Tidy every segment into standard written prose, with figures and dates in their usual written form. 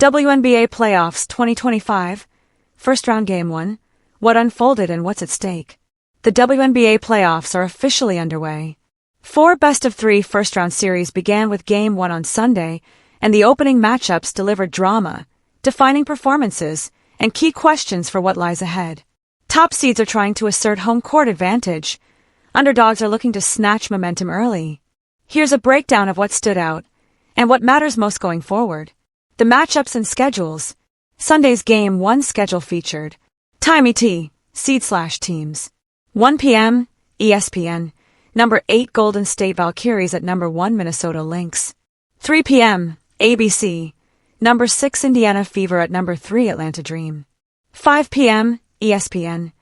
WNBA Playoffs 2025, First Round Game 1, what unfolded and what's at stake? The WNBA playoffs are officially underway. 4 best-of-3 first-round series began with Game 1 on Sunday, and the opening matchups delivered drama, defining performances, and key questions for what lies ahead. Top seeds are trying to assert home court advantage. Underdogs are looking to snatch momentum early. Here's a breakdown of what stood out, and what matters most going forward. The matchups and schedules. Sunday's Game 1 schedule featured Timey T, seed/teams. 1 p.m., ESPN, number 8 Golden State Valkyries at number 1 Minnesota Lynx. 3 p.m., ABC, number 6 Indiana Fever at number 3 Atlanta Dream. 5 p.m., ESPN,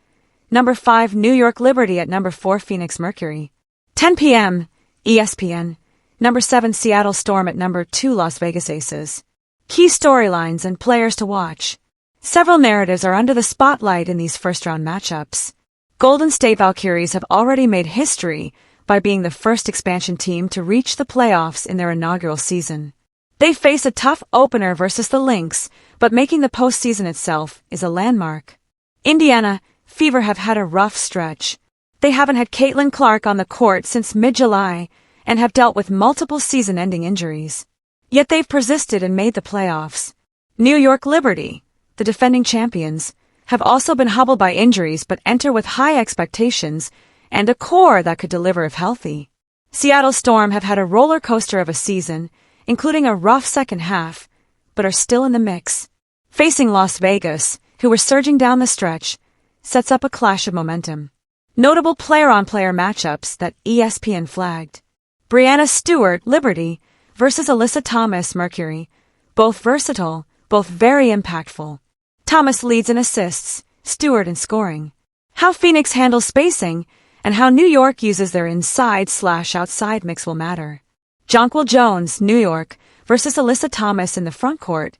number 5 New York Liberty at number 4 Phoenix Mercury. 10 p.m., ESPN, number 7 Seattle Storm at number 2 Las Vegas Aces. Key storylines and players to watch. Several narratives are under the spotlight in these first-round matchups. Golden State Valkyries have already made history by being the first expansion team to reach the playoffs in their inaugural season. They face a tough opener versus the Lynx, but making the postseason itself is a landmark. Indiana Fever have had a rough stretch. They haven't had Caitlin Clark on the court since mid-July and have dealt with multiple season-ending injuries. Yet they've persisted and made the playoffs. New York Liberty, the defending champions, have also been hobbled by injuries but enter with high expectations and a core that could deliver if healthy. Seattle Storm have had a roller coaster of a season, including a rough second half, but are still in the mix. Facing Las Vegas, who were surging down the stretch, sets up a clash of momentum. Notable player-on-player matchups that ESPN flagged. Breanna Stewart, Liberty, versus Alyssa Thomas, Mercury. Both versatile, both very impactful. Thomas leads in assists, Stewart in scoring. How Phoenix handles spacing, and how New York uses their inside/outside mix will matter. Jonquil Jones, New York, versus Alyssa Thomas in the frontcourt.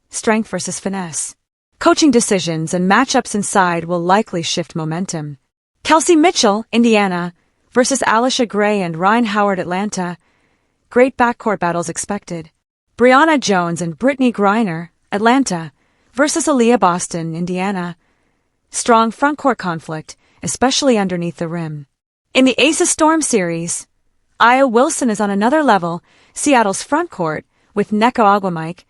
Strength versus finesse. Coaching decisions and matchups inside will likely shift momentum. Kelsey Mitchell, Indiana, versus Alisha Gray and Ryan Howard, Atlanta. Great backcourt battles expected. Brianna Jones and Brittany Griner, Atlanta, versus Aaliyah Boston, Indiana. Strong frontcourt conflict, especially underneath the rim. In the Aces Storm series, Aya Wilson is on another level, Seattle's frontcourt, with Neko Aguamike.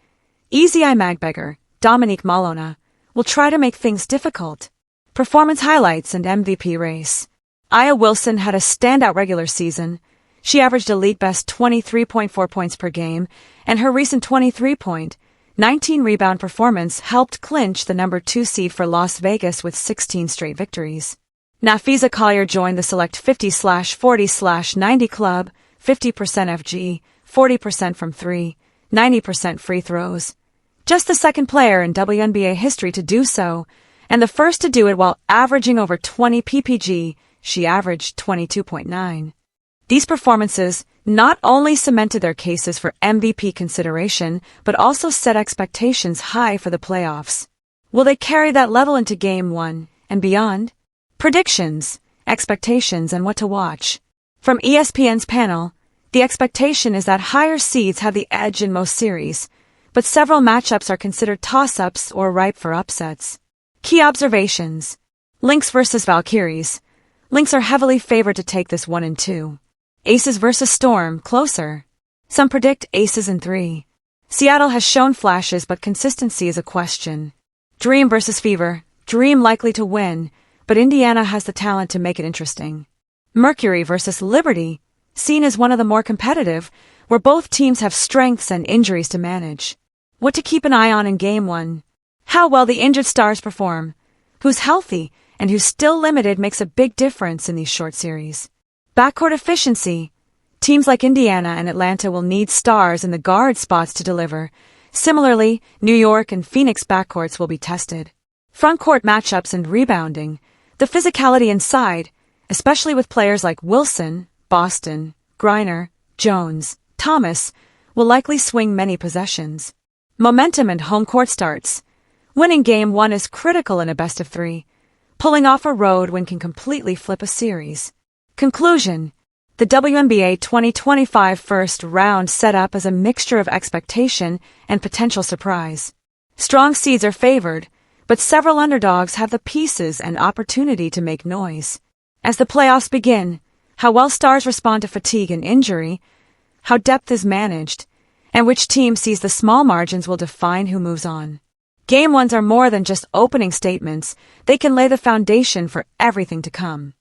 Easy Magbeggar, Dominique Malona, will try to make things difficult. Performance highlights and MVP race. Aya Wilson had a standout regular season. She averaged a league-best 23.4 points per game, and her recent 23-point, 19-rebound performance helped clinch the number 2 seed for Las Vegas with 16 straight victories. Nafisa Collier joined the select 50/40/90 club, 50% FG, 40% from 3, 90% free throws. Just the second player in WNBA history to do so, and the first to do it while averaging over 20 PPG. She averaged 22.9. These performances not only cemented their cases for MVP consideration, but also set expectations high for the playoffs. Will they carry that level into Game 1 and beyond? Predictions, expectations, and what to watch. From ESPN's panel, the expectation is that higher seeds have the edge in most series, but several matchups are considered toss-ups or ripe for upsets. Key observations. Lynx versus Valkyries. Lynx are heavily favored to take this 1 and 2. Aces versus Storm, closer. Some predict Aces in 3. Seattle has shown flashes, but consistency is a question. Dream versus Fever. Dream likely to win, but Indiana has the talent to make it interesting. Mercury versus Liberty, seen as one of the more competitive, where both teams have strengths and injuries to manage. What to keep an eye on in Game 1. How well the injured stars perform. Who's healthy and who's still limited makes a big difference in these short series. Backcourt efficiency. Teams like Indiana and Atlanta will need stars in the guard spots to deliver. Similarly, New York and Phoenix backcourts will be tested. Frontcourt matchups and rebounding. The physicality inside, especially with players like Wilson, Boston, Griner, Jones, Thomas, will likely swing many possessions. Momentum and home court starts. Winning Game 1 is critical in a best-of-3. Pulling off a road win can completely flip a series. Conclusion. The WNBA 2025 first round set up as a mixture of expectation and potential surprise. Strong seeds are favored, but several underdogs have the pieces and opportunity to make noise. As the playoffs begin, how well stars respond to fatigue and injury, how depth is managed, and which team sees the small margins will define who moves on. Game ones are more than just opening statements, they can lay the foundation for everything to come.